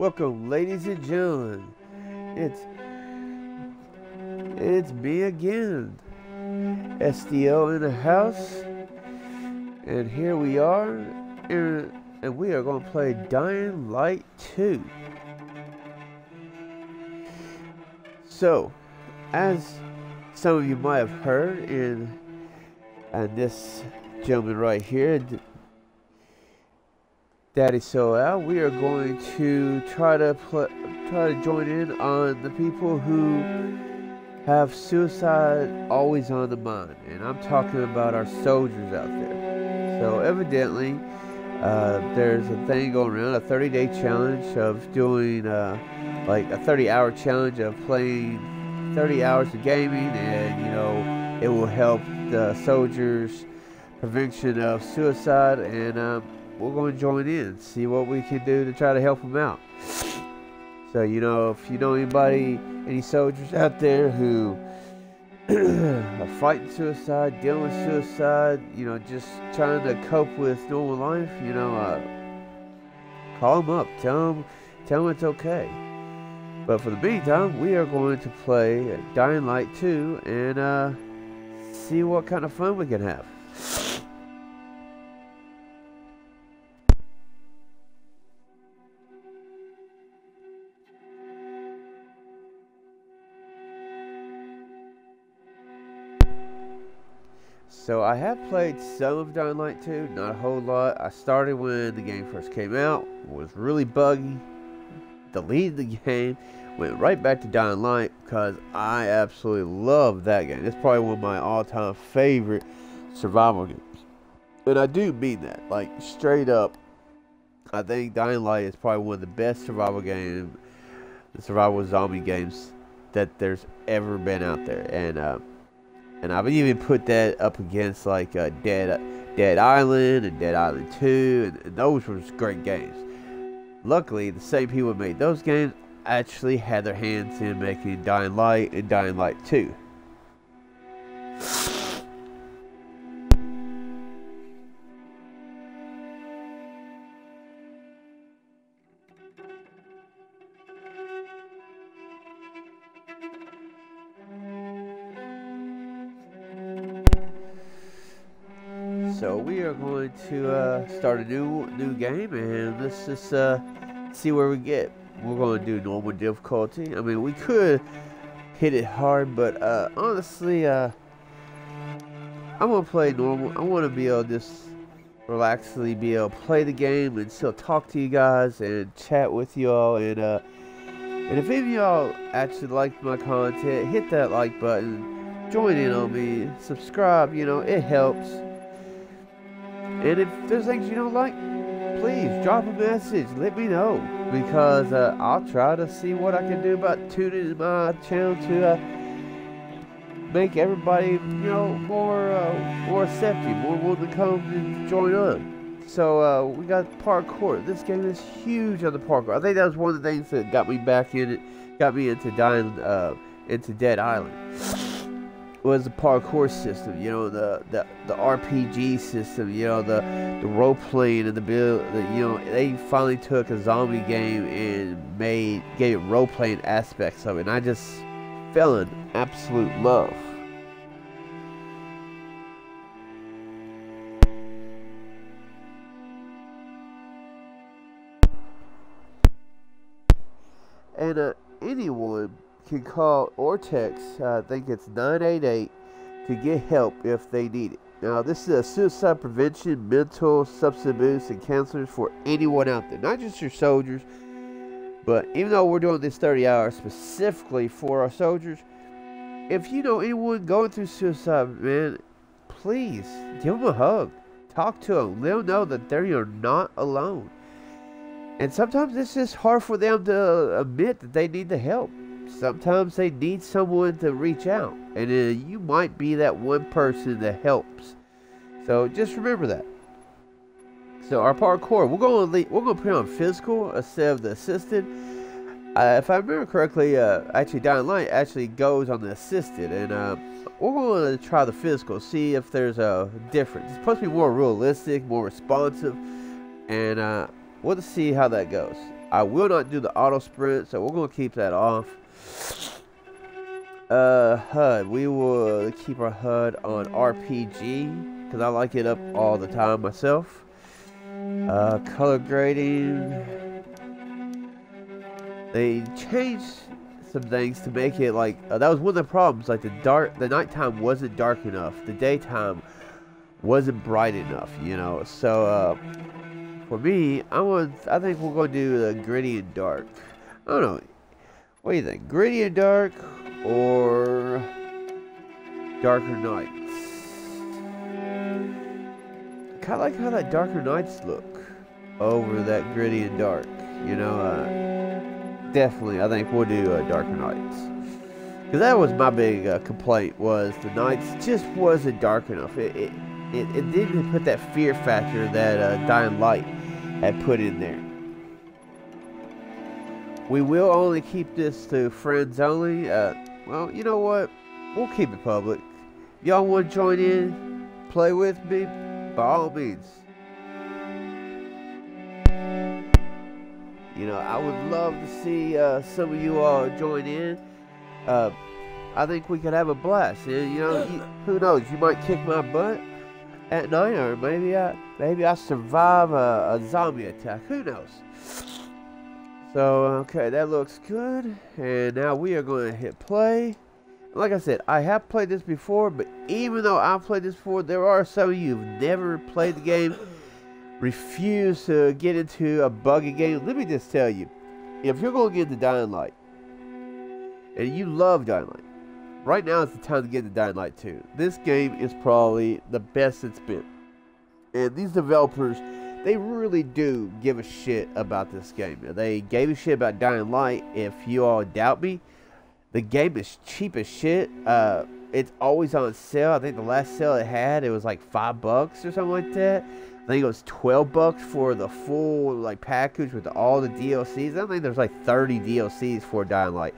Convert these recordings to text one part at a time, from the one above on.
Welcome, ladies and gentlemen. It's me again, SDO in the house, and here we are, and we are going to play Dying Light 2. So, as some of you might have heard in this gentleman right here, Daddy SOLDIE, we are going to try to join in on the people who have suicide always on the mind, and I'm talking about our soldiers out there. So evidently, there's a thing going around, a 30-day challenge of doing like a 30-hour challenge of playing 30 hours of gaming, and it will help the soldiers' prevention of suicide, and we're going to join in, see what we can do to try to help them out. So, if you know any soldiers out there who are fighting suicide, dealing with suicide, just trying to cope with normal life, call them up, tell them it's okay. But for the meantime, we are going to play Dying Light 2 and see what kind of fun we can have. So I have played some of Dying Light 2, not a whole lot. I started when the game first came out, was really buggy, deleted the game, went right back to Dying Light because I absolutely love that game. It's probably one of my all-time favorite survival games. And I do mean that, like straight up. I think Dying Light is probably one of the best survival zombie games that there's ever been out there. And I've even put that up against like Dead Island and Dead Island 2, and those were great games. Luckily, the same people who made those games actually had their hands in making Dying Light and Dying Light 2. So we are going to start a new game, and let's just see where we get. We're going to do normal difficulty. I mean, we could hit it hard, but honestly, I'm going to play normal. I want to be able to just relaxedly be able to play the game and still talk to you guys and chat with you all. And if any of y'all actually like my content, hit that like button, join in on me, subscribe. It helps. And if there's things you don't like, please drop a message. Let me know, because I'll try to see what I can do about tuning in my channel to make everybody, more receptive, more willing to come and join on. So we got parkour. This game is huge on the parkour. I think that was one of the things that got me back in it, got me into into Dead Island. Was the parkour system, the RPG system, the role playing and the build. They finally took a zombie game and gave it role playing aspects of it, and I just fell in absolute love. And anyone can call or text, I think it's 988, to get help if they need it. Now, this is a suicide prevention, mental, substance abuse, and counselors for anyone out there, not just your soldiers. But even though we're doing this 30 hours specifically for our soldiers, if you know anyone going through suicide, man, please give them a hug, talk to them, let them know that they are not alone. And sometimes it's just hard for them to admit that they need the help. Sometimes they need someone to reach out, and you might be that one person that helps. So just remember that. So our parkour, we're going to put on physical instead of the assisted. If I remember correctly, actually Dying Light actually goes on the assisted, and we're going to try the physical, see if there's a difference. It's supposed to be more realistic, more responsive, and we'll just see how that goes. I will not do the auto sprint, so we're gonna keep that off. HUD. We will keep our HUD on RPG because I like it up all the time myself. Color grading. They changed some things to make it like that was one of the problems. Like the nighttime wasn't dark enough. The daytime wasn't bright enough. You know. So for me, I think we're gonna do the gritty and dark. I don't know. What do you think? Gritty and dark or darker nights? Kind of like how that darker nights look over that gritty and dark. You know, definitely. I think we'll do darker nights because that was my big complaint. Was the nights just wasn't dark enough. It didn't put that fear factor that Dying Light had put in there. We will only keep this to friends only. Well, you know what? We'll keep it public. Y'all want to join in, play with me? By all means. You know, I would love to see some of you all join in. I think we could have a blast. And, you know, who knows? You might kick my butt at night, or maybe I survive a zombie attack. Who knows? So, okay, that looks good. And now we are going to hit play. Like I said, I have played this before, but even though I've played this before, there are some of you who've never played the game, refuse to get into a buggy game. Let me just tell you, if you're going to get into Dying Light, and you love Dying Light, right now is the time to get into Dying Light 2. This game is probably the best it's been. And these developers, they really do give a shit about this game. They gave a shit about Dying Light. If you all doubt me, the game is cheap as shit. It's always on sale. I think the last sale it had, it was like $5 or something like that. I think it was $12 for the full like package with all the DLCs. I don't think there's like 30 DLCs for Dying Light.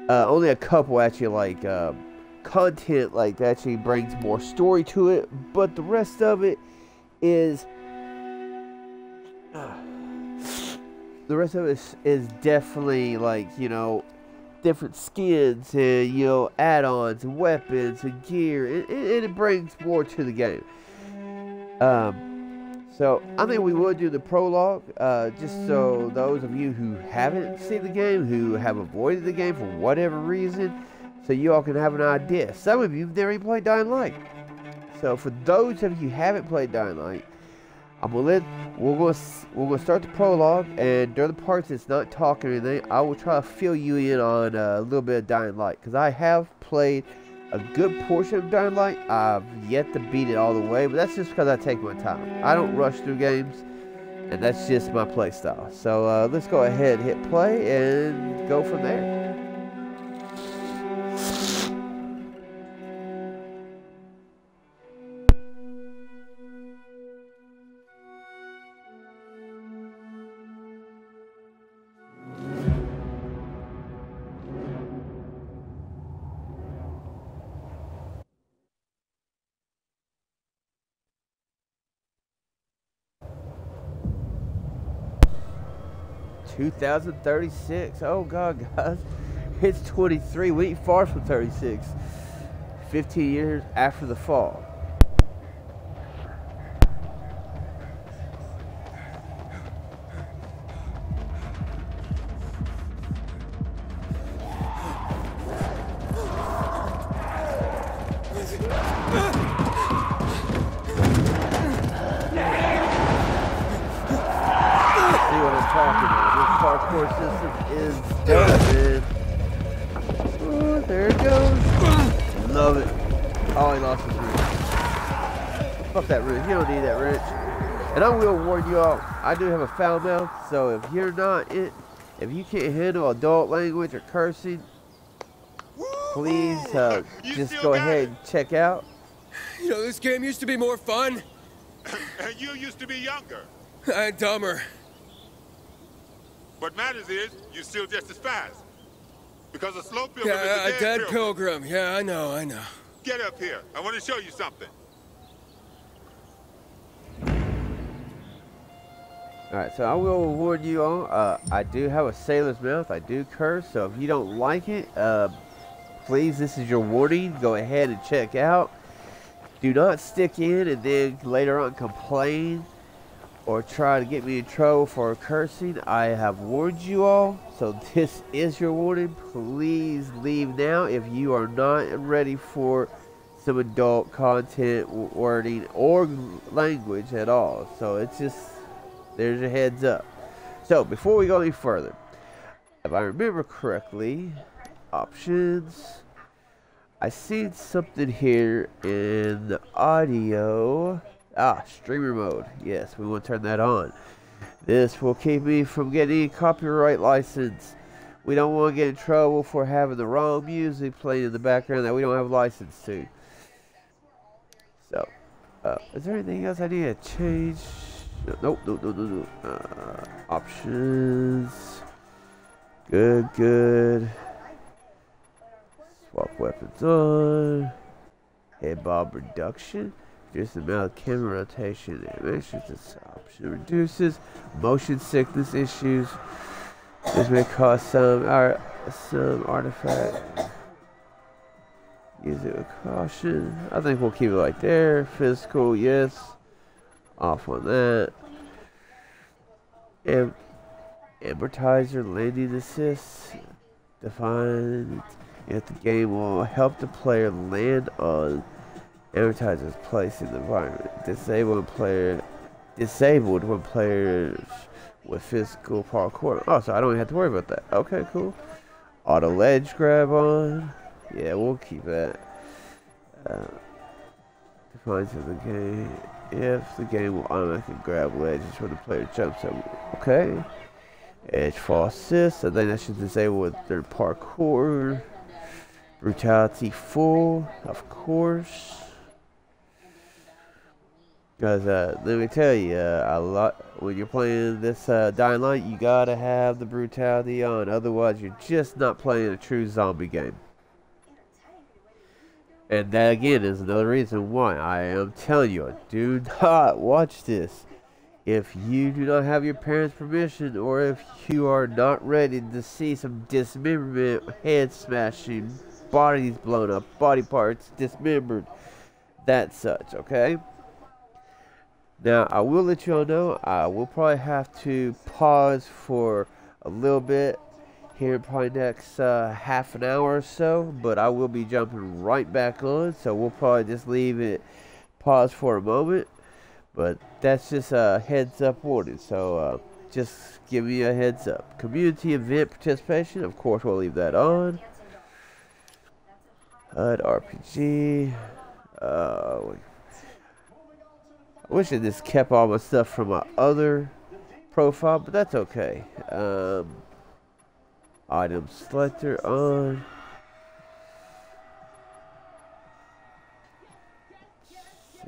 Only a couple actually like content like that actually brings more story to it, but the rest of it is is definitely like, you know, different skins and, you know, add-ons and weapons and gear, and it brings more to the game. So I think we will do the prologue, just so those of you who haven't seen the game, who have avoided the game for whatever reason, so you all can have an idea. Some of you have never even played Dying Light. So for those of you who haven't played Dying Light, we're gonna start the prologue, and during the parts it's not talking or anything, I will try to fill you in on a little bit of Dying Light, because I have played a good portion of Dying Light. I've yet to beat it all the way, but that's just because I take my time. I don't rush through games, and that's just my play style. So let's go ahead and hit play and go from there. 2036. Oh god, guys, it's 23. We ain't far from 36. 15 years after the fall. Parkour system is dope, man. Ooh, there it goes. Love it. Oh, he lost his wrench. Fuck that wrench. You don't need that wrench. And I will warn you all, I do have a foul mouth, so if you're not if you can't handle adult language or cursing, please just go ahead and check out. You know, this game used to be more fun. And you used to be younger. And dumber. What matters is, you're still just as fast. Because a slow pilgrim Yeah, is a dead pilgrim. Yeah, I know. Get up here. I want to show you something. Alright, so I will warn you all, I do have a sailor's mouth, I do curse, so if you don't like it, please, this is your warning, go ahead and check out. Do not stick in and then later on complain or try to get me in trouble for cursing. I have warned you all, so this is your warning. Please leave now if you are not ready for some adult content, wording, or language at all. So it's just, there's your heads up. So before we go any further, if I remember correctly, options, I seen something here in the audio. Streamer mode. Yes, we want to turn that on. This will keep me from getting a copyright license. We don't want to get in trouble for having the wrong music playing in the background that we don't have license to. So, is there anything else I need to change? Nope. Options. Good. Swap weapons on. Head bob reduction. Reduce the amount of camera rotation. Animations. This option reduces motion sickness issues. This may cause some artifact. Use it with caution. I think we'll keep it like there. Physical, yes. Off on that. Amortizer landing assist. Define if the game will help the player land on amortizer's place in the environment. Disabled when players with physical parkour. Oh, so I don't even have to worry about that. Okay, cool. Auto ledge grab on. Yeah, we'll keep that. Defines of the game. If the game will automatically grab ledges when the player jumps up. Okay. Edge fall assist. I think that should disable with their parkour. Brutality full, of course. Because let me tell you, a lot when you're playing this Dying Light, you gotta have the brutality on. Otherwise, you're just not playing a true zombie game. And that again is another reason why I am telling you, do not watch this if you do not have your parents' permission, or if you are not ready to see some dismemberment, head smashing, bodies blown up, body parts dismembered, that such. Okay. Now, I will let you all know, I will probably have to pause for a little bit here, probably next half an hour or so, but I will be jumping right back on, so we'll probably just leave it pause for a moment, but that's just a heads up warning, so just give me a heads up. Community event participation, of course we'll leave that on. HUD RPG, I wish I just kept all my stuff from my other profile, but that's okay. Item selector on.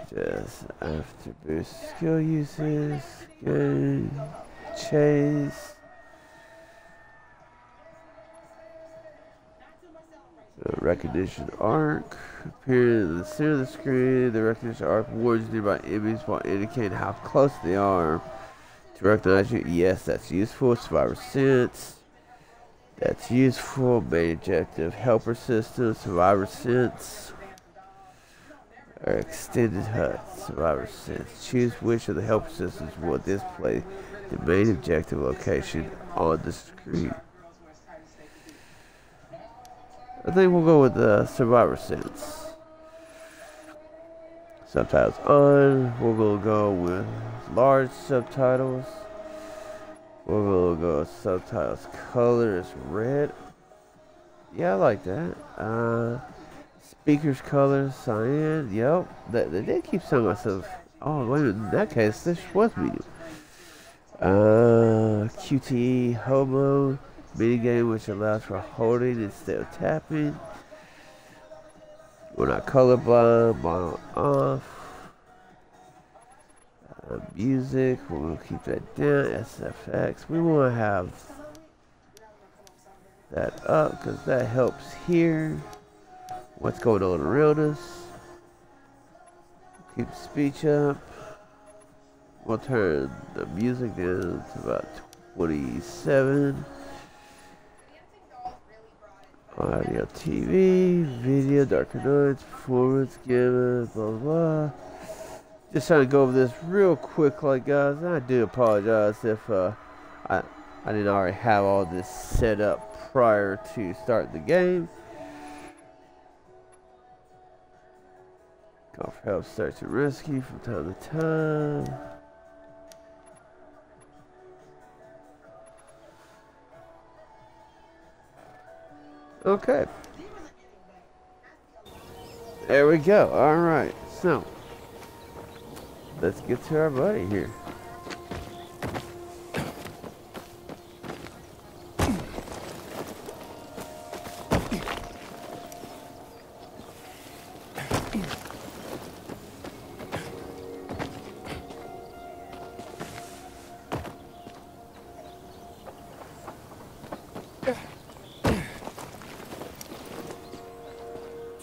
Suggest after boost skill uses. Good. Chase. Recognition arc. Appear in the center of the screen. The recognition arc warns nearby enemies while indicating how close they are to recognize you. Yes, that's useful. Survivor sense. That's useful. Main objective. Helper system. Survivor sense. Or extended HUD. Survivor sense. Choose which of the helper systems will display the main objective location on the screen. I think we'll go with the Survivor sense. Subtitles on. We're going to go with large subtitles. We're going to go with subtitles color is red. Yeah, I like that. Speakers color cyan. Yep. They did keep some of myself. Oh, wait a minute. In that case, this was medium. QTE hobo. Minigame which allows for holding instead of tapping. We're not colorblind. Model off. Music. We're going to keep that down. SFX. We want to have that up because that helps hear what's going on around us. Keep speech up. We'll turn the music down to about 27. Audio, TV, video, darker nights, performance, gamma, blah blah blah. Just trying to go over this real quick, guys. And I do apologize if I didn't already have all this set up prior to starting the game. Call for help, search and rescue from time to time. Okay. There we go. Alright. So, let's get to our buddy here.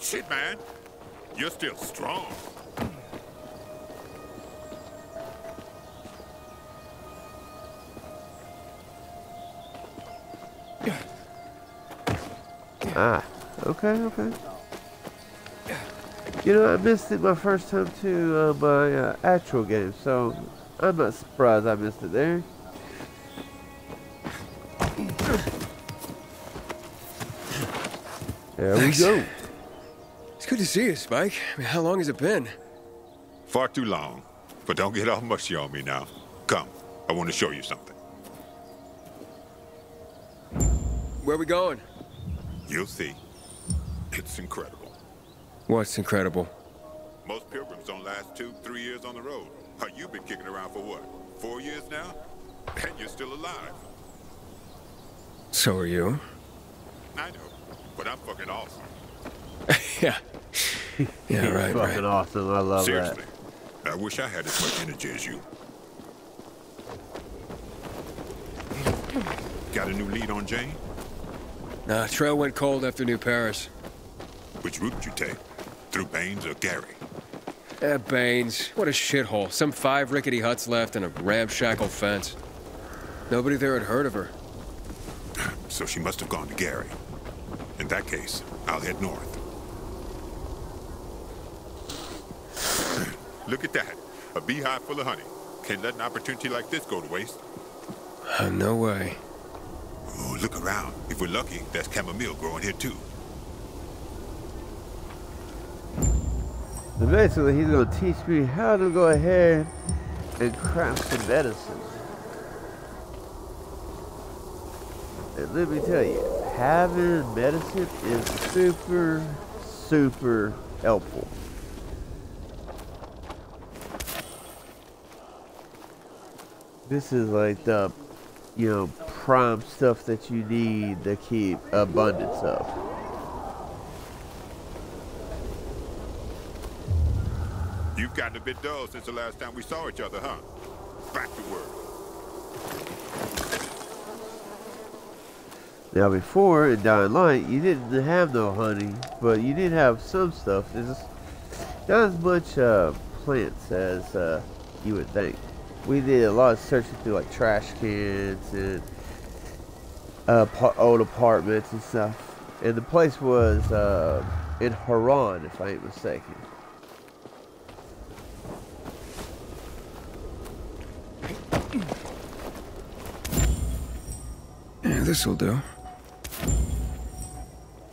Shit, man. You're still strong. Ah, okay. You know, I missed it my first time to my actual game, so I'm not surprised I missed it there. There we go. It's good to see you, Spike. I mean, how long has it been? Far too long. But don't get all mushy on me now. Come, I want to show you something. Where we going? You'll see. It's incredible. What's incredible? Most pilgrims don't last 2-3 years on the road. You've been kicking around for what, 4 years now? And you're still alive. So are you. I know, but I'm fucking awesome. Yeah. Yeah, right, Fucking awesome. I love Seriously, I wish I had as much energy as you. Got a new lead on Jane? Nah, trail went cold after New Paris. Which route did you take? Through Baines or Gary? Baines. What a shithole. Some 5 rickety huts left and a ramshackle fence. Nobody there had heard of her. So she must have gone to Gary. In that case, I'll head north. Look at that. A beehive full of honey. Can't let an opportunity like this go to waste. No way. Oh, look around. If we're lucky, there's chamomile growing here too. So basically, he's going to teach me how to go ahead and craft some medicine. And let me tell you, having medicine is super, super helpful. This is like the, prime stuff that you need to keep abundance of. You've gotten a bit dull since the last time we saw each other, huh? Back to work. Now before, in Dying Light, you didn't have no honey, but you did have some stuff. It's just not as much plants as you would think. We did a lot of searching through like trash cans and old apartments and stuff. And the place was in Haran, if I ain't mistaken. Yeah, this'll do.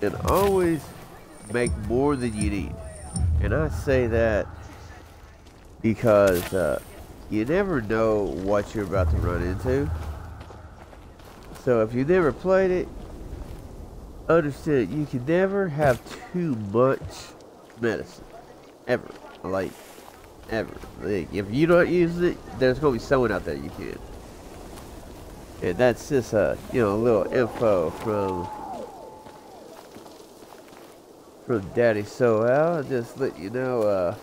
And always make more than you need. And I say that because you never know what you're about to run into. So if you never played it, understand you can never have too much medicine. Ever. Like, ever. Like, if you're not using it, there's going to be someone out there you can. And that's just a little info from Daddy So Al. Just let you know,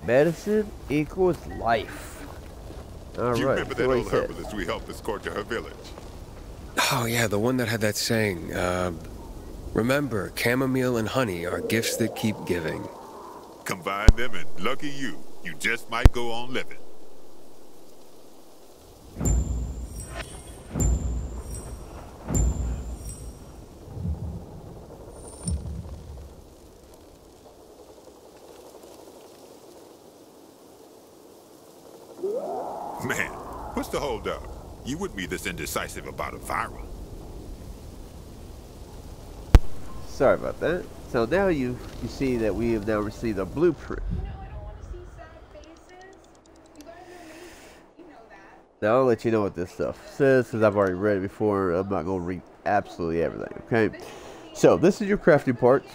medicine equals life. All You right. remember that old herbalist we helped escort to her village? Oh, yeah, the one that had that saying, remember, chamomile and honey are gifts that keep giving. Combine them and lucky you just might go on living. the holdup? You wouldn't be this indecisive about a viral. Sorry about that. So now you see that we have now received a blueprint. Now I'll let you know what this stuff says, since I've already read it before. I'm not going to read absolutely everything, okay? So this is your crafting parts,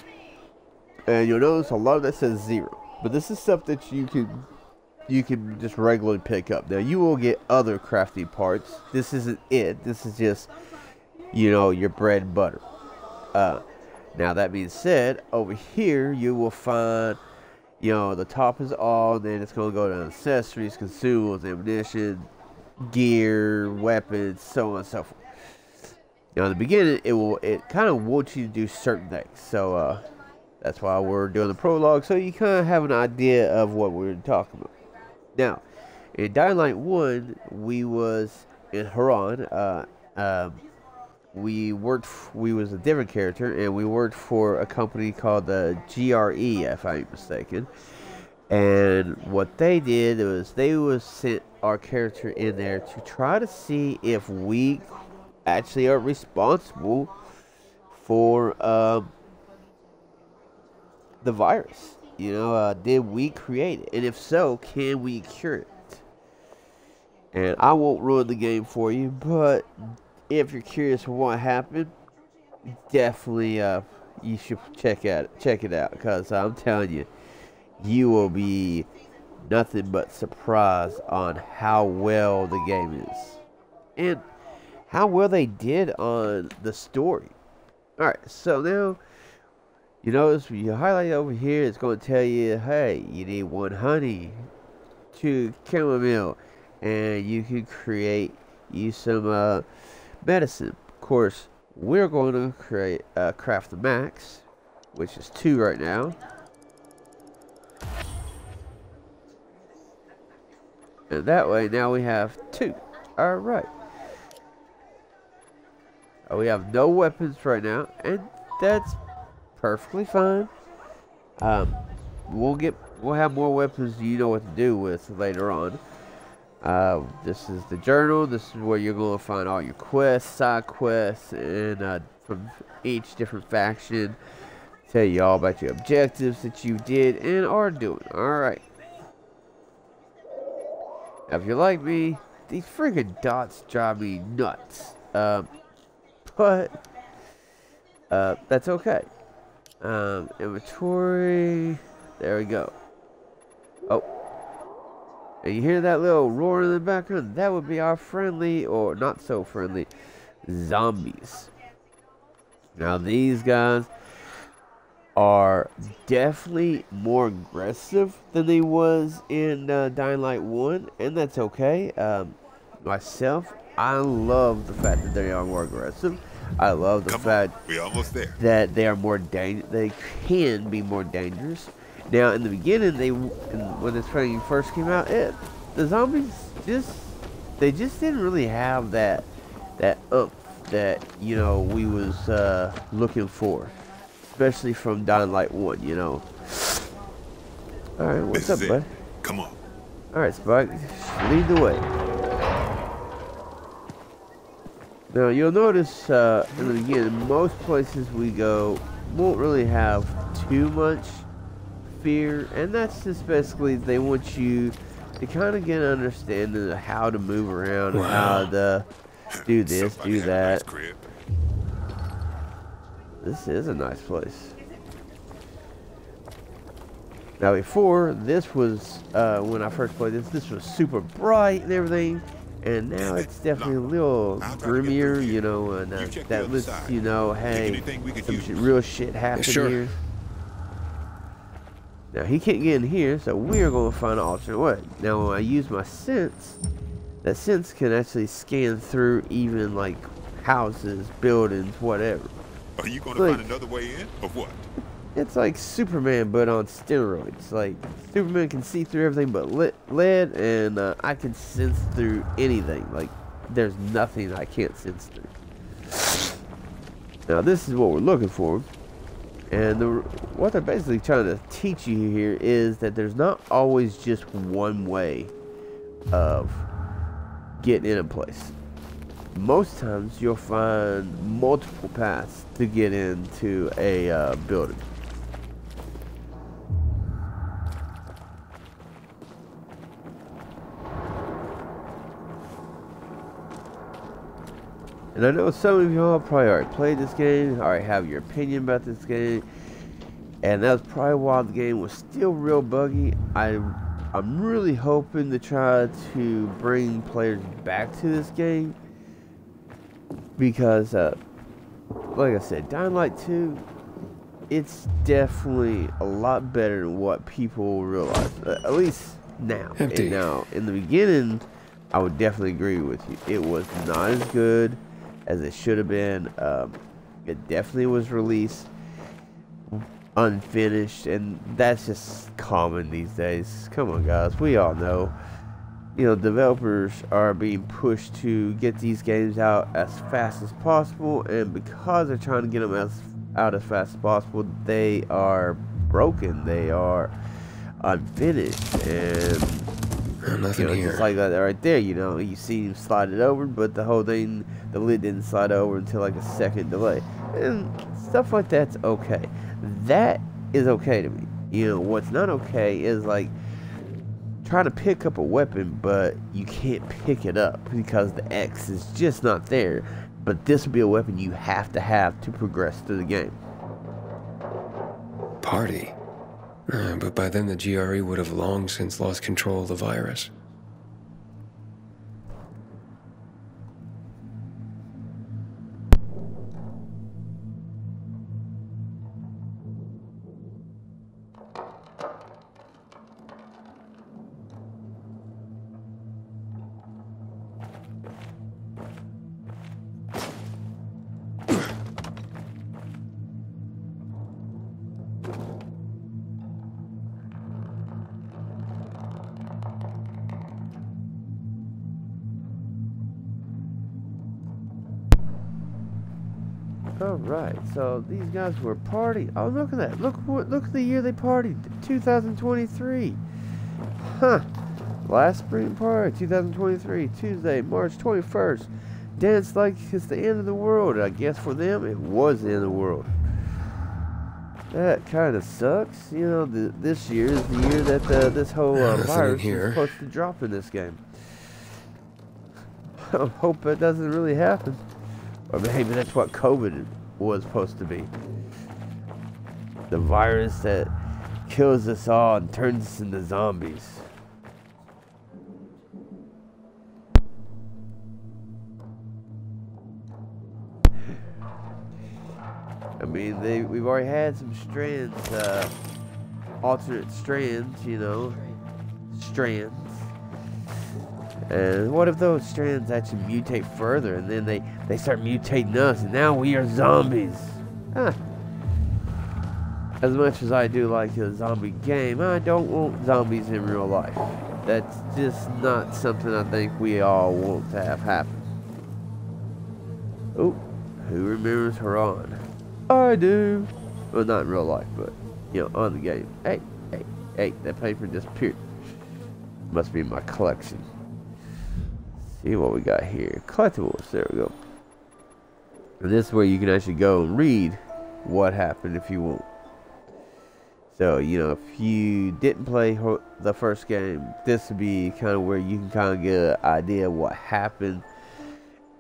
and you'll notice a lot of that says 0. But this is stuff that you can just regularly pick up. Now you will get other crafting parts. This isn't it. This is just, you know, your bread and butter. Now that being said, over here you will find, you know, the top is all, and then it's going to go to accessories, consumables, ammunition, gear, weapons, so on and so forth. Now in the beginning, it kind of wants you to do certain things. So that's why we're doing the prologue, so you kind of have an idea of what we're talking about. Now, in Dying Light 1, we was in Haran. We was a different character, and we worked for a company called the GRE, if I'm mistaken. And what they did was they sent our character in there to try to see if we actually are responsible for the virus. You know, did we create it? And if so, can we cure it? And I won't ruin the game for you, but if you're curious what happened, definitely you should check it out, because I'm telling you, you will be nothing but surprised on how well the game is and how well they did on the story. Alright, so now you notice when you highlight over here, it's going to tell you, hey, you need 1 honey, 2 chamomile, and you can use some medicine. Of course, we're going to craft the max, which is 2 right now. And that way, now we have 2. Alright. We have no weapons right now, and that's perfectly fine. We'll have more weapons you know what to do with later on. This is the journal. This is where you're going to find all your quests, side quests, and from each different faction. Tell you all about your objectives that you did and are doing. Alright. Now, if you're like me, these freaking dots drive me nuts. But that's okay. Inventory. There we go. Oh. And you hear that little roar in the background? That would be our friendly, or not so friendly, zombies. Now these guys are definitely more aggressive than they was in Dying Light 1, and that's okay. Myself, I love the fact that they are more aggressive. I love the fact that they are more they can be more dangerous. Now, in the beginning, when this thing first came out, the zombies just didn't really have that oomph that, you know, we was looking for, especially from Dying Light 1, you know. All right, what's up, bud? Come on. All right, Spike, lead the way. Now, you'll notice in the beginning, most places we go won't really have too much fear, and that's just basically they want you to kind of get an understanding of how to move around, and how to do this, do that. This is a nice place. Now, before, this was when I first played this was super bright and everything. And now it's definitely a little grimmier, you know, and that lets you know, hey, some real shit happened here. Now, he can't get in here, so we're going to find an alternate way. Now, when I use my sense, that sense can actually scan through even, like, houses, buildings, whatever. Are you going to find another way in, or what? It's like Superman, but on steroids. Like, Superman can see through everything but lead, and I can sense through anything. Like, there's nothing I can't sense through. Now, this is what we're looking for. And what they're basically trying to teach you here is that there's not always just one way of getting in a place. Most times you'll find multiple paths to get into a building. And I know some of y'all probably already played this game, already have your opinion about this game, and that's probably why the game was still real buggy. I'm really hoping to try to bring players back to this game, because like I said, Dying Light 2, it's definitely a lot better than what people realize, at least now. Empty. And now, in the beginning, I would definitely agree with you. It was not as good as it should have been. It definitely was released unfinished, and that's just common these days. Come on, guys, we all know, you know, developers are being pushed to get these games out as fast as possible, and because they're trying to get them out as fast as possible, they are broken, they are unfinished, and nothing here. just like that right there, you know, you see him slide it over, but the whole thing, the lid didn't slide over until like a second delay, and stuff like that's okay. That is okay to me. You know, what's not okay is like trying to pick up a weapon, but you can't pick it up because the X is just not there. But this would be a weapon you have to progress through the game. Party. But by then the GRE would have long since lost control of the virus. Alright, so these guys were partying. Oh, look at that. Look at the year they partied. 2023. Huh. Last spring party, 2023, Tuesday, March 21st. Dance like it's the end of the world. I guess for them, it was the end of the world. That kind of sucks. You know, this year is the year that this whole virus is supposed to drop in this game. I hope it doesn't really happen. Or maybe that's what COVID was supposed to be. The virus that kills us all and turns us into zombies. I mean, we've already had some strands, alternate strands, you know, strands. And what if those strands actually mutate further, and then they start mutating us, and now we are zombies? Huh. As much as I do like a zombie game, I don't want zombies in real life. That's just not something I think we all want to have happen. Oh, who remembers Haran? I do. Well, not in real life, but, you know, on the game. Hey, that paper disappeared. Must be in my collection. See what we got here. Collectibles, there we go. And this is where you can actually go and read what happened if you want. So, you know, if you didn't play the first game, this would be kind of where you can kind of get an idea of what happened.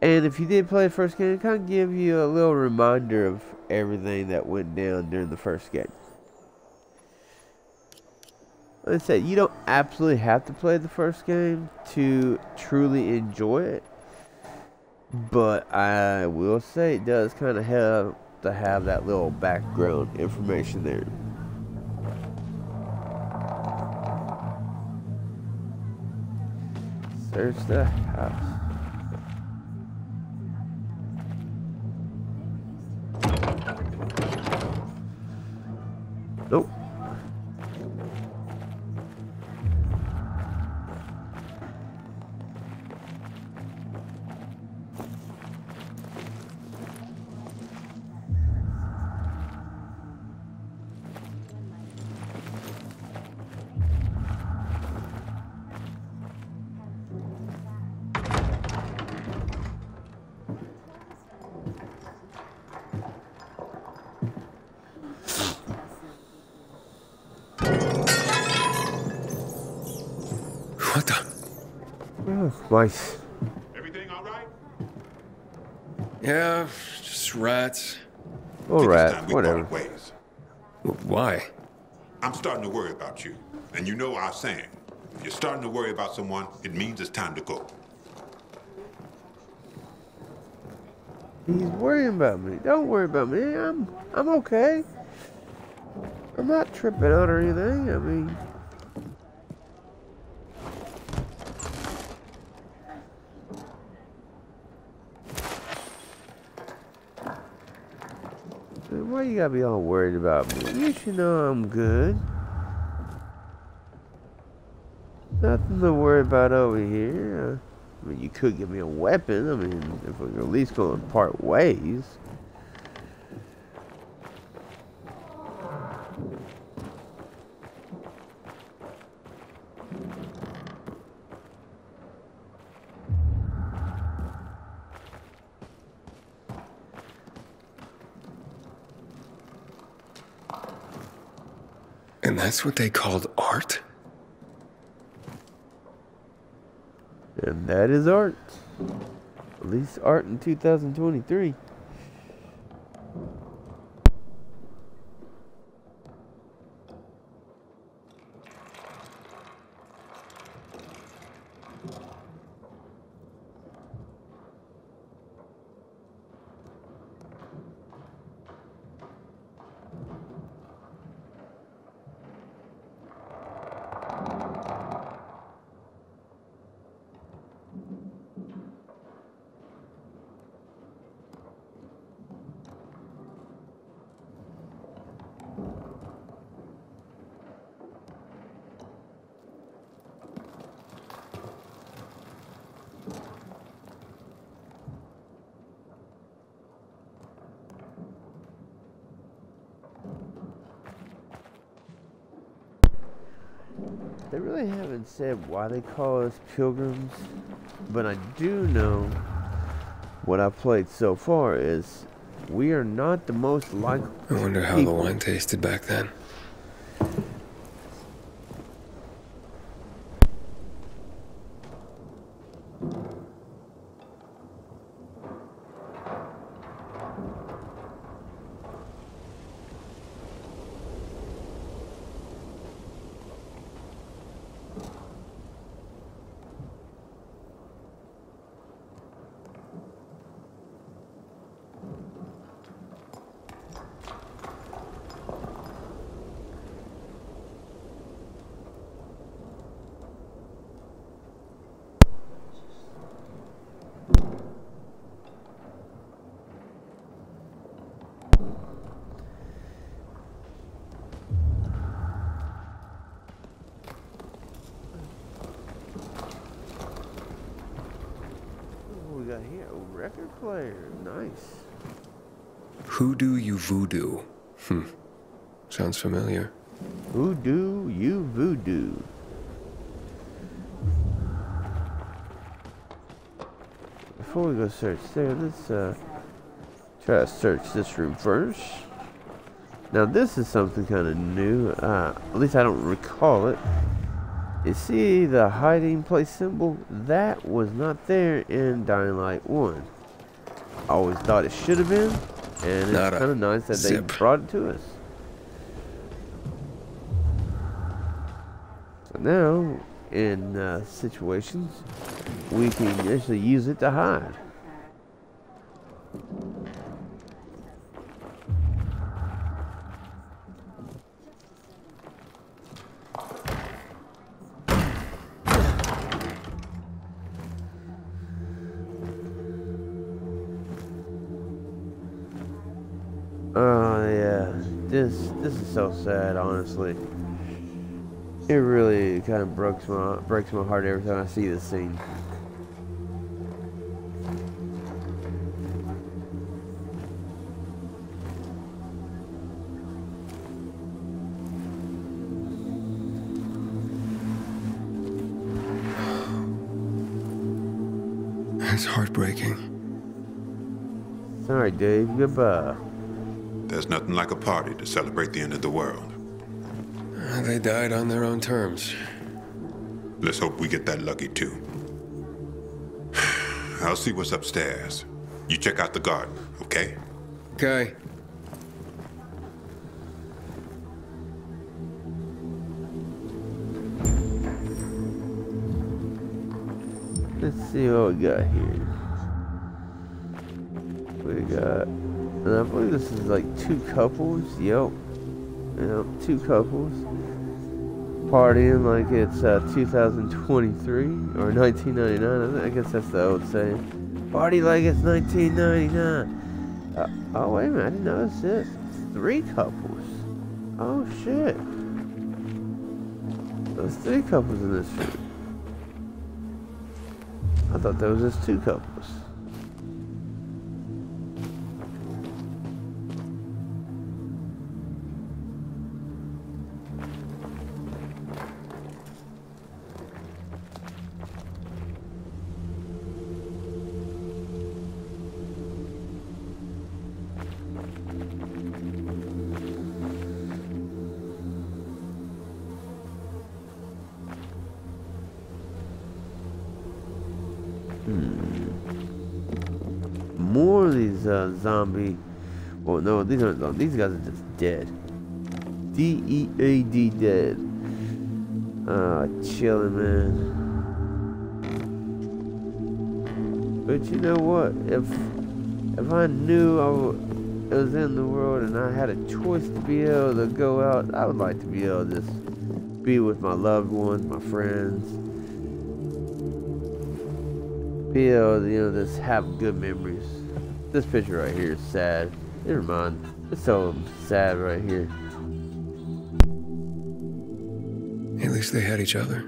And if you did play the first game, it kind of give you a little reminder of everything that went down during the first game. Like I said, you don't absolutely have to play the first game to truly enjoy it. But I will say it does kind of help to have that little background information there. Search the house. Nope. Oh, nice. Everything all right? Yeah, just rats. All Think it's right, time we whatever. parted ways. Why? I'm starting to worry about you. And you know our saying. If you're starting to worry about someone, it means it's time to go. He's worrying about me. Don't worry about me. I'm okay. I'm not tripping out or anything. I mean, why you gotta be all worried about me? You should know I'm good. Nothing to worry about over here. I mean, you could give me a weapon. I mean, if we're at least going to part ways. And that's what they called art? And that is art. At least art in 2023. They really haven't said why they call us pilgrims, but I do know what I've played so far is we are not the most likely I wonder how people. the wine tasted back then. What we got here? A record player. Nice. Hoodoo you voodoo. Sounds familiar. Voodoo, you voodoo. Before we go search there, let's try to search this room first. Now this is something kind of new. At least I don't recall it. You see the hiding place symbol? That was not there in Dying Light 1. I always thought it should have been, and it's kind of nice that they brought it to us. So now, in situations, we can actually use it to hide. Oh yeah, this is so sad, honestly. It really kind of breaks my heart every time I see this scene. It's heartbreaking. Sorry, Dave. Goodbye. There's nothing like a party to celebrate the end of the world. They died on their own terms. Let's hope we get that lucky too. I'll see what's upstairs. You check out the garden, okay? Okay. Let's see what we got here. We got, and I believe this is like 2 couples. Yep. 2 couples. Partying like it's 2023 or 1999. I guess that's the old saying. Party like it's 1999. Oh, wait a minute. I didn't notice this. It's 3 couples. Oh, shit. There's 3 couples in this shoot. I thought there was just 2 couples. More of these zombie. Well, no, these aren't zombies. These guys are just dead. D-E-A-D, dead. Chilling, man. But you know what? If I knew I was in the world and I had a choice to be able to go out, I would like to be able to just be with my loved ones, my friends. Be able to, just have good memories. This picture right here is sad. Never mind. It's so sad right here. At least they had each other.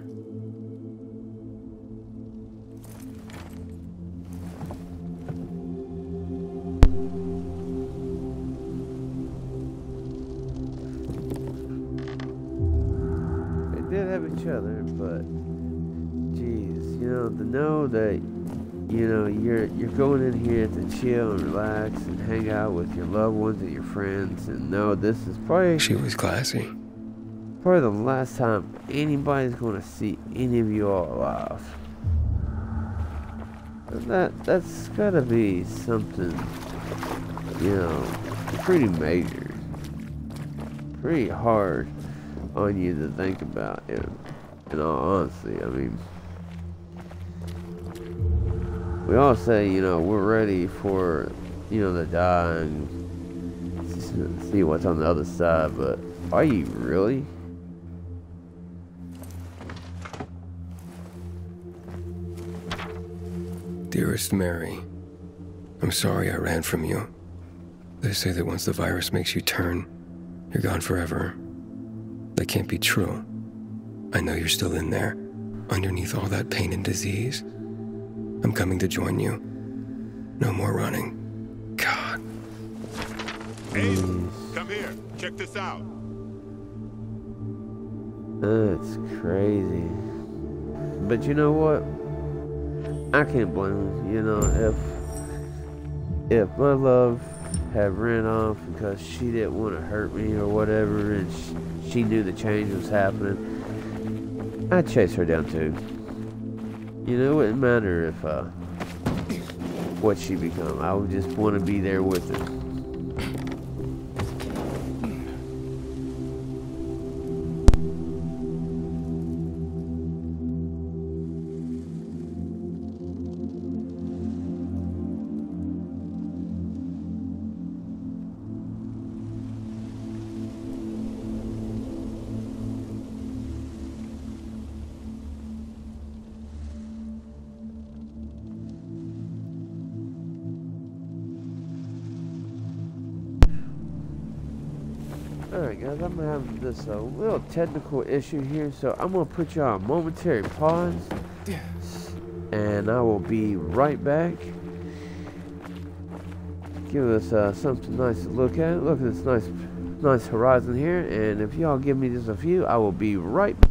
They did have each other, but geez, to know that you're going in here to chill and relax and hang out with your loved ones and your friends, and know this is probably She was classy. probably the last time anybody's going to see any of you all alive. And that's gotta be something, pretty major, pretty hard on you to think about. In all honesty, I mean. We all say, we're ready for, to die and see what's on the other side, but are you really? Dearest Mary, I'm sorry I ran from you. They say that once the virus makes you turn, you're gone forever. That can't be true. I know you're still in there, underneath all that pain and disease. I'm coming to join you. No more running. God. Hey, come here. Check this out. That's crazy. But you know what? I can't blame him. If my love had ran off because she didn't want to hurt me or whatever, and she knew the change was happening, I'd chase her down too. It wouldn't matter if what she become. I would just want to be there with her. Alright guys, I'm gonna have this little technical issue here, so I'm gonna put you on a momentary pause, and I will be right back. Give us something nice to look at. Look at this nice horizon here, and if y'all give me just a few, I will be right back.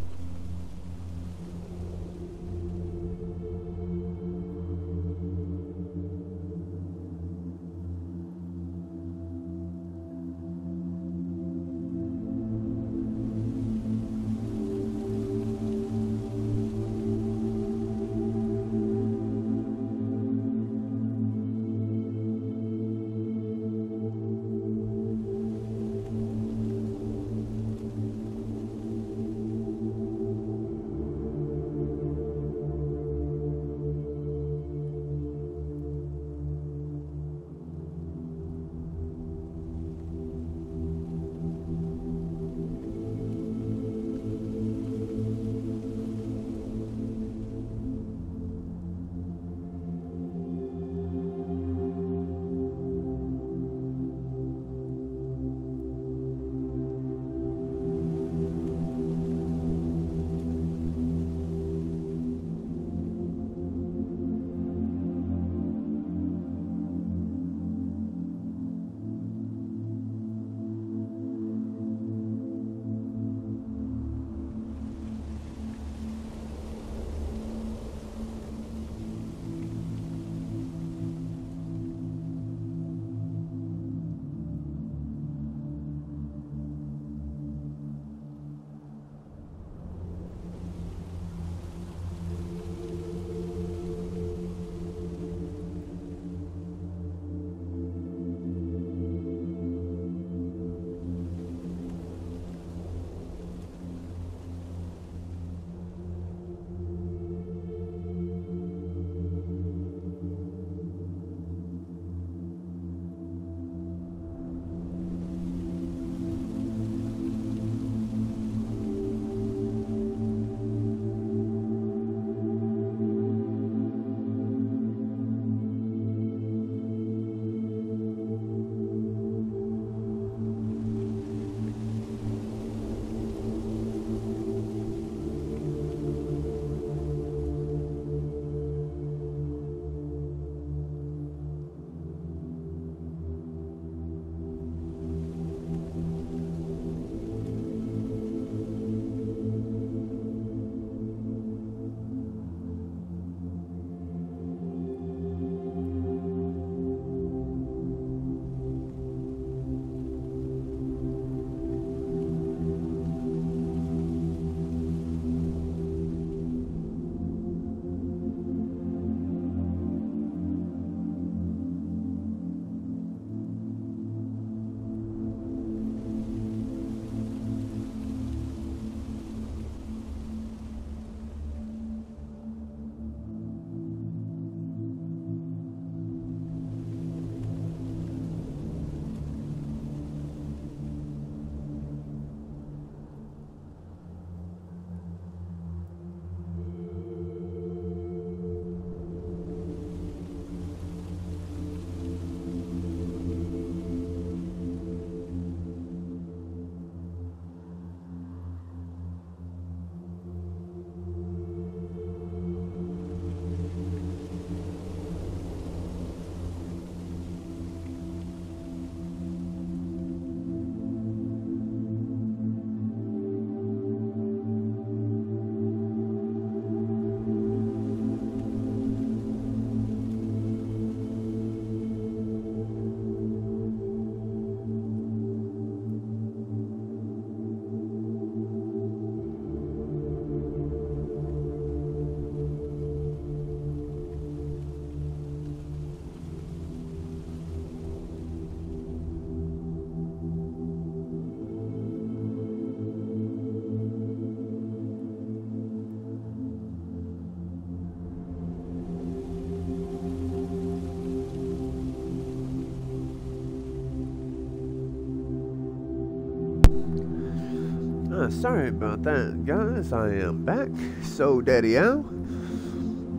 Sorry about that, guys. I am back. So, Daddy Al.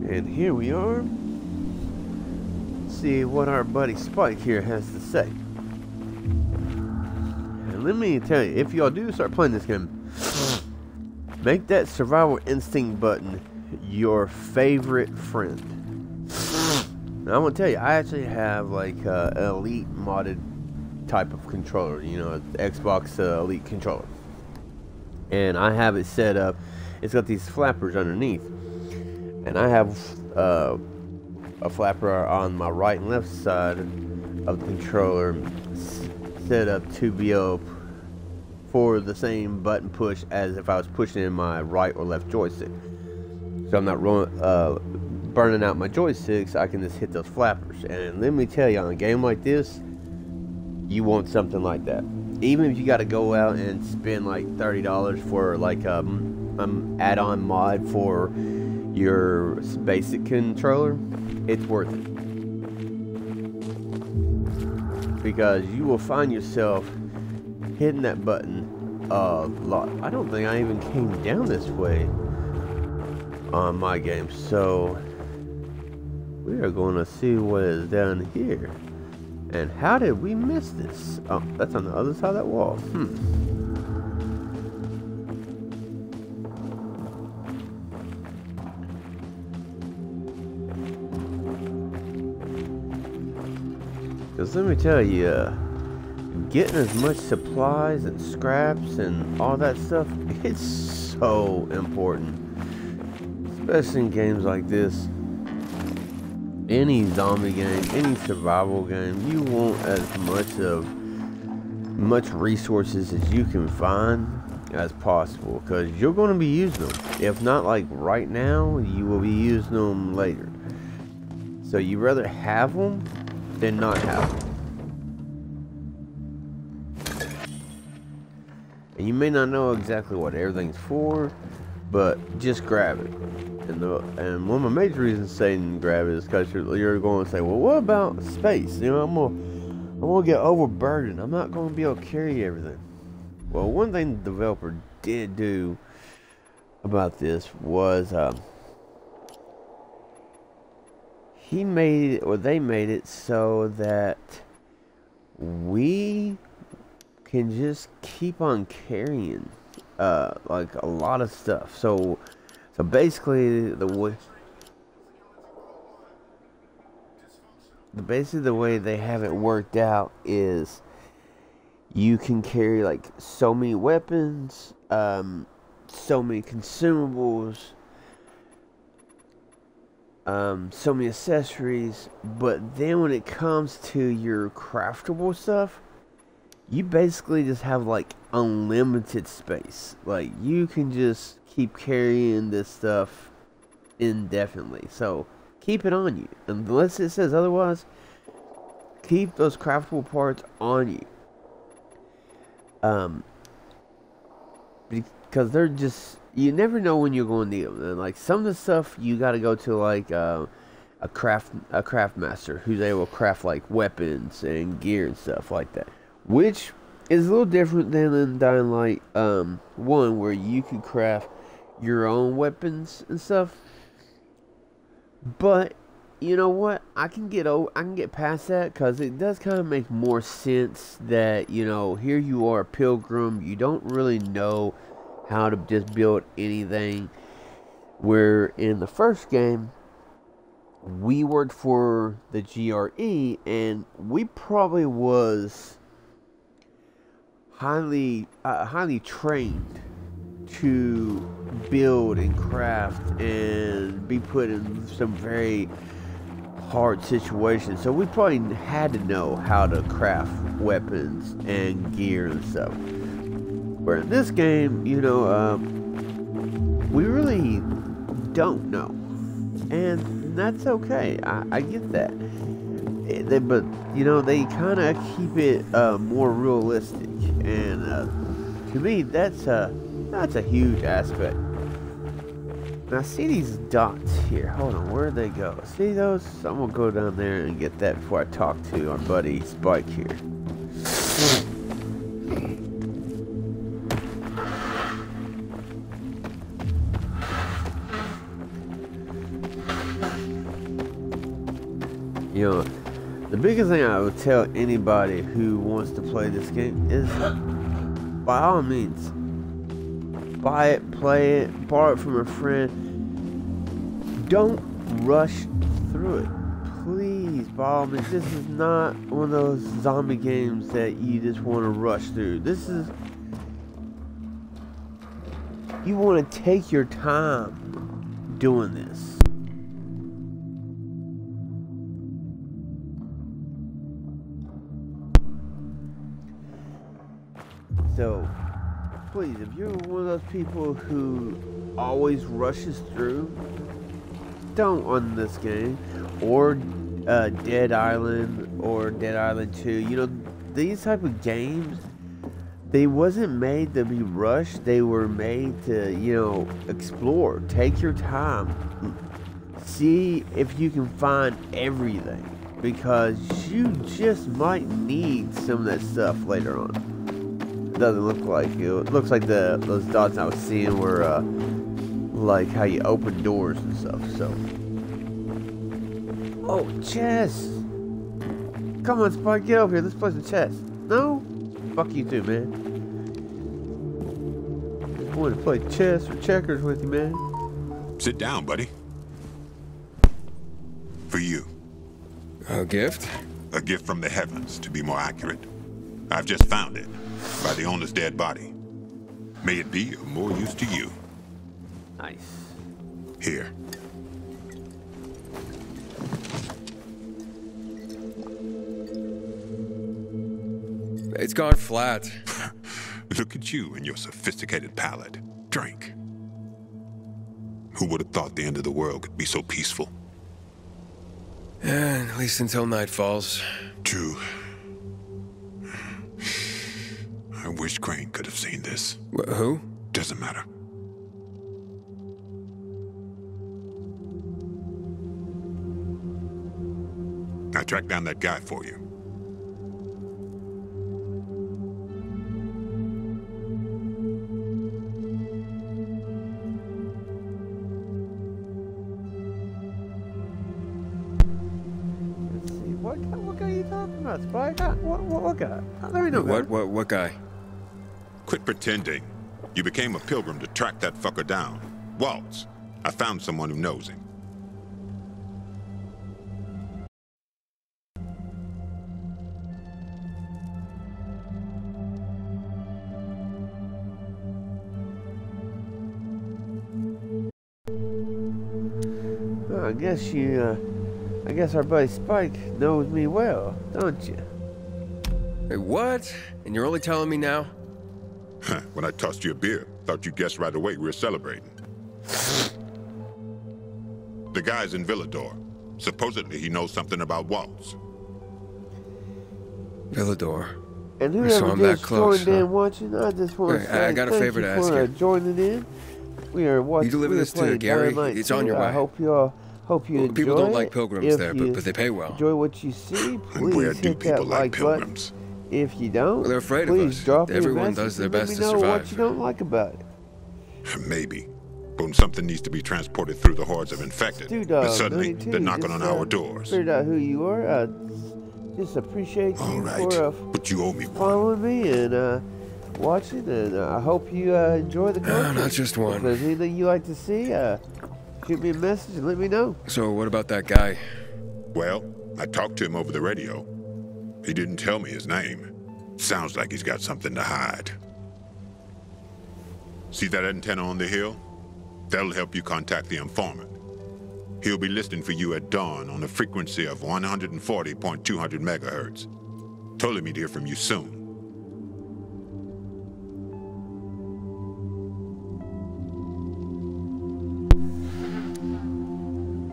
And here we are. See what our buddy Spike here has to say. And let me tell you, if y'all do start playing this game, make that survival instinct button your favorite friend. Now, I'm gonna tell you, I actually have like an elite modded type of controller, you know, Xbox Elite controller, and I have it set up. It's got these flappers underneath, and I have a flapper on my right and left side of the controller set up to be able for the same button push as if I was pushing in my right or left joystick. So I'm not burning out my joysticks. I can just hit those flappers. And let me tell you, on a game like this, you want something like that. Even if you got to go out and spend like $30 for like add-on mod for your basic controller, it's worth it, because you will find yourself hitting that button a lot. I don't think I even came down this way on my game, so we are going to see what is down here. And how did we miss this? Oh, that's on the other side of that wall. Because let me tell you, getting as much supplies and scraps and all that stuff, it's so important. Especially in games like this. Any zombie game, any survival game, you want as much resources as you can find as possible, because you're going to be using them. If not like right now, you will be using them later. So you rather have them than not have them. And you may not know exactly what everything's for, but just grab it. And one of my major reasons saying grab it is because you're going to say, well, what about space? You know, I'm gonna get overburdened. I'm not going to be able to carry everything. Well, one thing the developer did do about this was they made it so that we can just keep on carrying like a lot of stuff. So basically the way they have it worked out is you can carry like so many weapons, so many consumables, so many accessories, but then when it comes to your craftable stuff, you basically just have like unlimited space. Like you can just keep carrying this stuff indefinitely. So keep it on you. Unless it says otherwise, keep those craftable parts on you. Because they're just, you never know when you're going to need them. And like some of the stuff you got to go to like a craft master who's able to craft like weapons and gear and stuff like that. Which is a little different than in Dying Light 1, where you can craft your own weapons and stuff. But you know what? I can get past that, because it does kind of make more sense that, you know, here you are, a pilgrim. You don't really know how to just build anything. Where in the first game, we worked for the GRE, and we probably was highly trained to build and craft and be put in some very hard situations. So we probably had to know how to craft weapons and gear and stuff. Where in this game, you know, we really don't know, and that's okay. I get that. But you know, they kind of keep it more realistic, and to me, that's a huge aspect. Now, see these dots here? Hold on, where'd they go? See those? I'm gonna go down there and get that before I talk to our buddy Spike here. You know, the biggest thing I would tell anybody who wants to play this game is, by all means, buy it, play it, borrow it from a friend. Don't rush through it. Please, by all means, this is not one of those zombie games that you just want to rush through. This is, you want to take your time doing this. So, please, if you're one of those people who always rushes through, don't on this game, or Dead Island, or Dead Island 2. You know, these type of games, they wasn't made to be rushed. They were made to, you know, explore. Take your time. See if you can find everything, because you just might need some of that stuff later on. It doesn't look like it. It looks like those dots I was seeing were like how you open doors and stuff. So, oh, chess! Come on, Spike, get over here. Let's play some chess. No? Fuck you too, man. Just want to play chess or checkers with you, man. Sit down, buddy. For you. A gift? A gift from the heavens, to be more accurate. I've just found it, by the owner's dead body. May it be of more use to you. Nice. Here. It's gone flat. Look at you and your sophisticated palate. Drink. Who would have thought the end of the world could be so peaceful? At least until night falls. True. I wish Crane could have seen this. Who? Doesn't matter. I tracked down that guy for you. Let's see. What guy are you talking about, Spike? What guy? There ain't no guy. What guy? Quit pretending. You became a pilgrim to track that fucker down. Waltz. I found someone who knows him. Well, I guess our buddy Spike knows me well, don't you? Hey, what? And you're only telling me now? When I tossed you a beer, thought you guessed right away we were celebrating. The guy's in Villador. Supposedly he knows something about Waltz. Villador. And I saw whoever him that just close, joined in huh? watching, I just want to Hey, say I got a thank favor you to ask for you. joining in. We are watching. You deliver we are this to playing Gary? Dynamite It's on 2. your I way. hope you enjoy People don't like it. pilgrims If there, you but they pay well. enjoy what you see, And please where do hit people that like like button. pilgrims? If you don't, Well, they're afraid of please us. drop me a Everyone message does their and best to let me know what survive. you don't like about it. Maybe. But when something needs to be transported through the hordes of infected, Stu and Dog suddenly 92, they're knocking just, on our doors. Figured out who you are. Just appreciate All you right, for but you owe me one. following me and watching, and I hope you enjoy the content. not just one. If there's anything you like to see, shoot me a message and let me know. So what about that guy? Well, I talked to him over the radio. He didn't tell me his name. Sounds like he's got something to hide. See that antenna on the hill? That'll help you contact the informant. He'll be listening for you at dawn on a frequency of 140.200 megahertz. Told him he'd hear from you soon.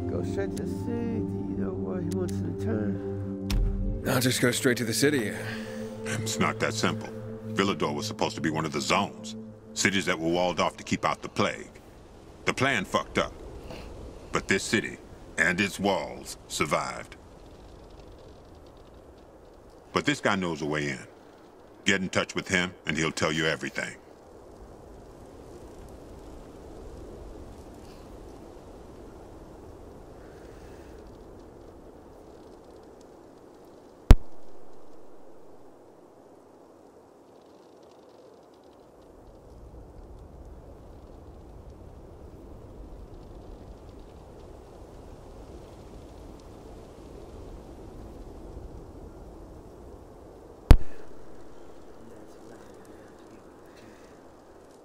Go straight to the city. You know what he wants in return. I'll just go straight to the city. It's not that simple. Villador was supposed to be one of the zones. Cities that were walled off to keep out the plague. The plan fucked up. But this city and its walls survived. But this guy knows a way in. Get in touch with him and he'll tell you everything.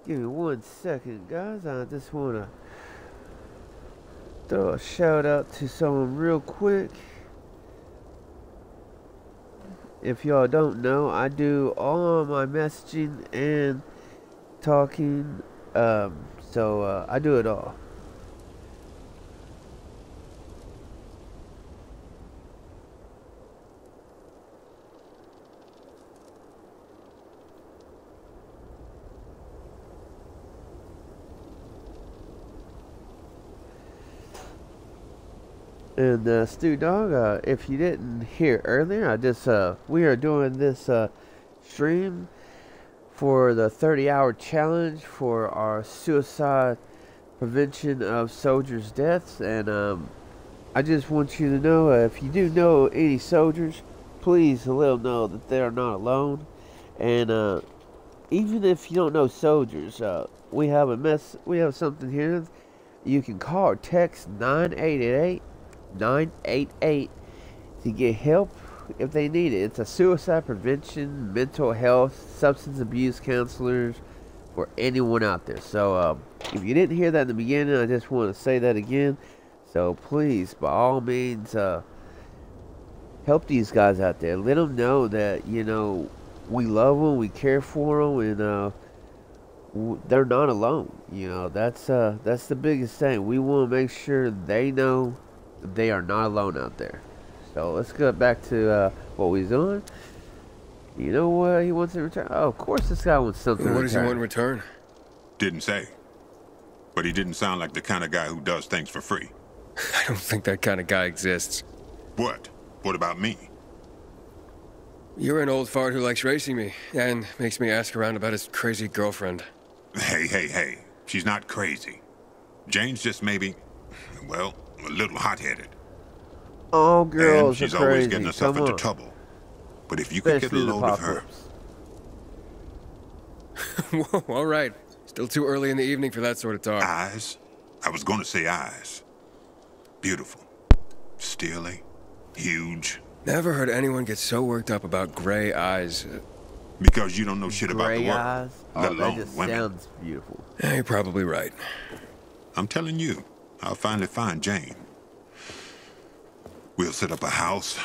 Give me 1 second, guys. I just want to throw a shout out to someone real quick. If y'all don't know, I do all of my messaging and talking. So I do it all. And Stu Dog, if you didn't hear earlier, we are doing this stream for the 30-hour challenge for our suicide prevention of soldiers' deaths. And I just want you to know, if you do know any soldiers, please let them know that they are not alone. And even if you don't know soldiers, we have something here. You can call or text 988 to get help if they need it. It's a suicide prevention, mental health, substance abuse counselors for anyone out there. So if you didn't hear that in the beginning, I just want to say that again. So please, by all means, help these guys out there. Let them know that, you know, we love them, we care for them, and they're not alone. You know, that's the biggest thing. We want to make sure they know they are not alone out there. So let's go back to what we're doing. You know what he wants in return? Oh, of course this guy wants something in return. What does he want in return? Didn't say. But he didn't sound like the kind of guy who does things for free. I don't think that kind of guy exists. What? What about me? You're an old fart who likes racing me, and makes me ask around about his crazy girlfriend. Hey. She's not crazy. Jane's just maybe, well, a little hot-headed. All girls and she's are crazy. Always getting herself into trouble. But if you could get a load of her... Whoa, all right. Still too early in the evening for that sort of talk. Eyes? I was going to say eyes. Beautiful. Steely. Huge. Never heard anyone get so worked up about gray eyes. Because you don't know shit about the world. Eyes? Let alone that just women. sounds beautiful. You're probably right. I'm telling you, I'll finally find Jane. We'll set up a house.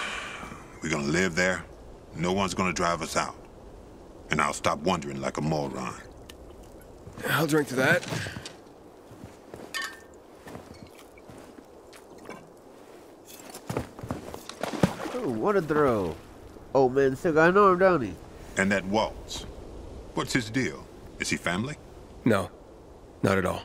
We're gonna live there. No one's gonna drive us out. And I'll stop wondering like a moron. I'll drink to that. Ooh, what a throw. Old man still got an arm, don't he? And that Waltz. What's his deal? Is he family? No, not at all.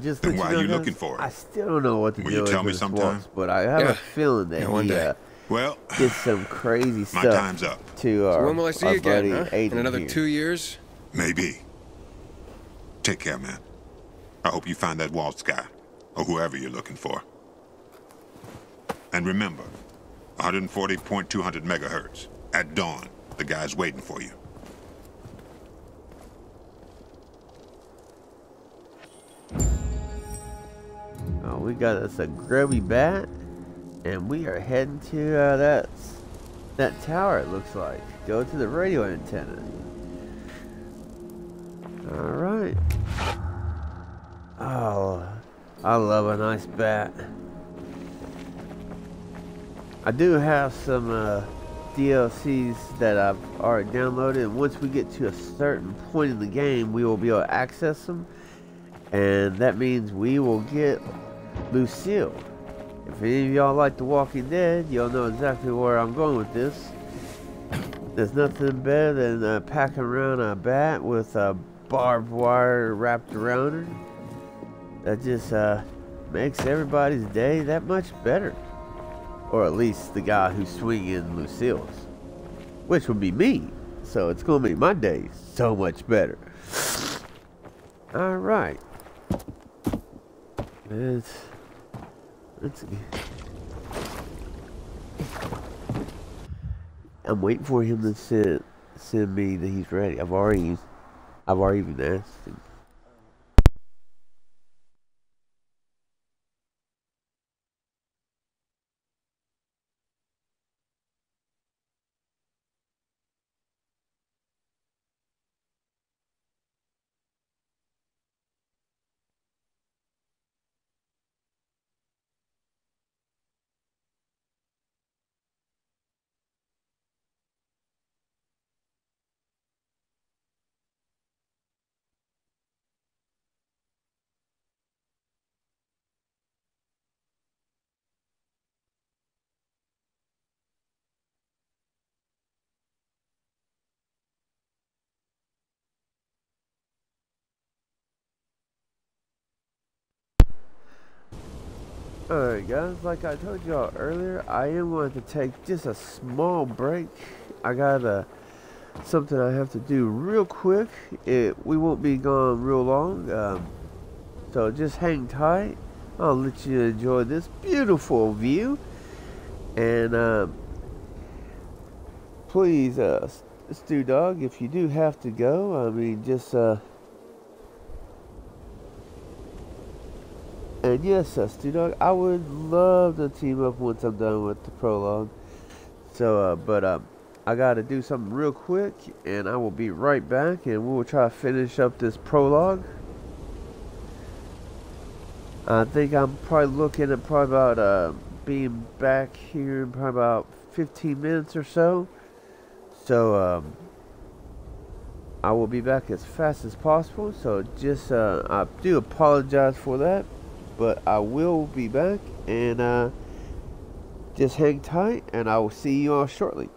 Just Then let why are you guys, looking for it? I still don't know what to Will do you tell me with sometime? Waltz, but I have a feeling that one day. Well, did some crazy my stuff time's up. to our, So when will I see our you again, buddy huh? Aiden In another here. 2 years? Maybe. Take care, man. I hope you find that Waltz guy, or whoever you're looking for. And remember, 140.200 megahertz. At dawn, the guy's waiting for you. Oh, we got us a grubby bat, and we are heading to that tower. It looks like. Go to the radio antenna. All right. Oh, I love a nice bat. I do have some DLCs that I've already downloaded, and once we get to a certain point in the game, we will be able to access them, and that means we will get Lucille. If any of y'all like The Walking Dead, y'all know exactly where I'm going with this. There's nothing better than packing around a bat with a barbed wire wrapped around her. That just makes everybody's day that much better. Or at least the guy who's swinging Lucille's. Which would be me. So it's going to make my day so much better. Alright. Let's I'm waiting for him to send me that he's ready. I've already even asked him. Alright guys, like I told y'all earlier, I am going to take just a small break. I got something I have to do real quick. We won't be gone real long, so just hang tight. I'll let you enjoy this beautiful view. And please, Stu Dog, if you do have to go, I mean, just and yes, Stu Dog, I would love to team up once I'm done with the prologue. So, I gotta do something real quick, and I will be right back, and we'll try to finish up this prologue. I think I'm probably looking at probably about being back here in probably about 15 minutes or so. So, I will be back as fast as possible. So just, I do apologize for that, but I will be back, and just hang tight, and I will see you all shortly.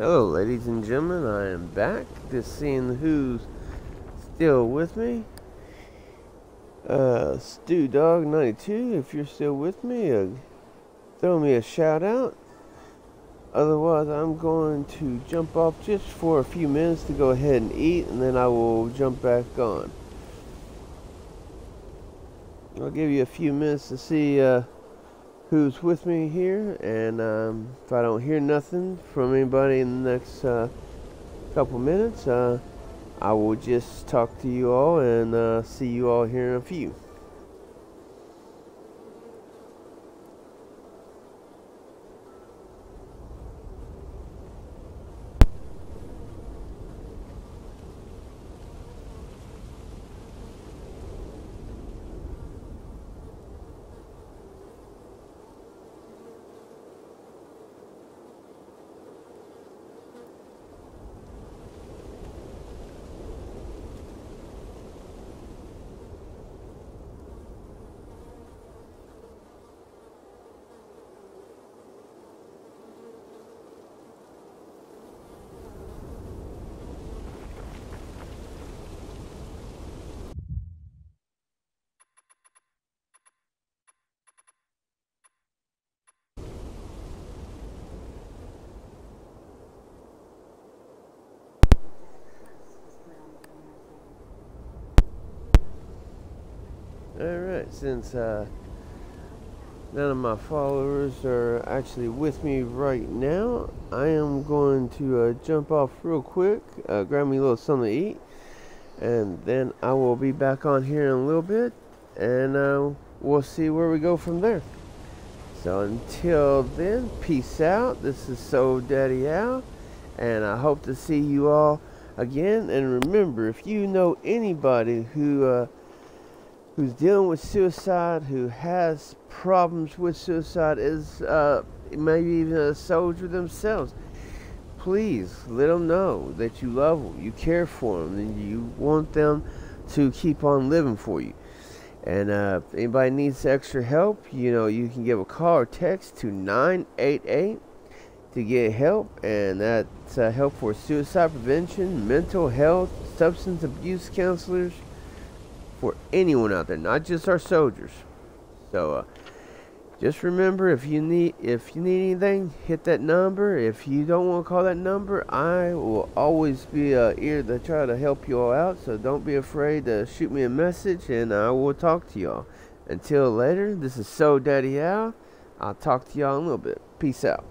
Hello, ladies and gentlemen. I am back. Just seeing who's still with me. Stew Dog 92. If you're still with me, throw me a shout out. Otherwise, I'm going to jump off just for a few minutes to go ahead and eat, and then I will jump back on. I'll give you a few minutes to see who's with me here, and if I don't hear nothing from anybody in the next couple minutes, I will just talk to you all and see you all here in a few. Alright, since none of my followers are actually with me right now, I am going to jump off real quick, grab me a little something to eat, and then I will be back on here in a little bit, and we'll see where we go from there. So until then, peace out. This is SOLDIE out, and I hope to see you all again. And remember, if you know anybody who's dealing with suicide, who has problems with suicide, is maybe even a soldier themselves, please let them know that you love them, you care for them, and you want them to keep on living for you. And if anybody needs extra help, you can give a call or text to 988 to get help, and that's help for suicide prevention, mental health, substance abuse counselors, for anyone out there, not just our soldiers. So just remember, if you need anything, hit that number. If you don't want to call that number, I will always be here to try to help you all out. So don't be afraid to shoot me a message, and I will talk to y'all. Until later, this is SOLDIE out. I'll talk to y'all in a little bit. Peace out.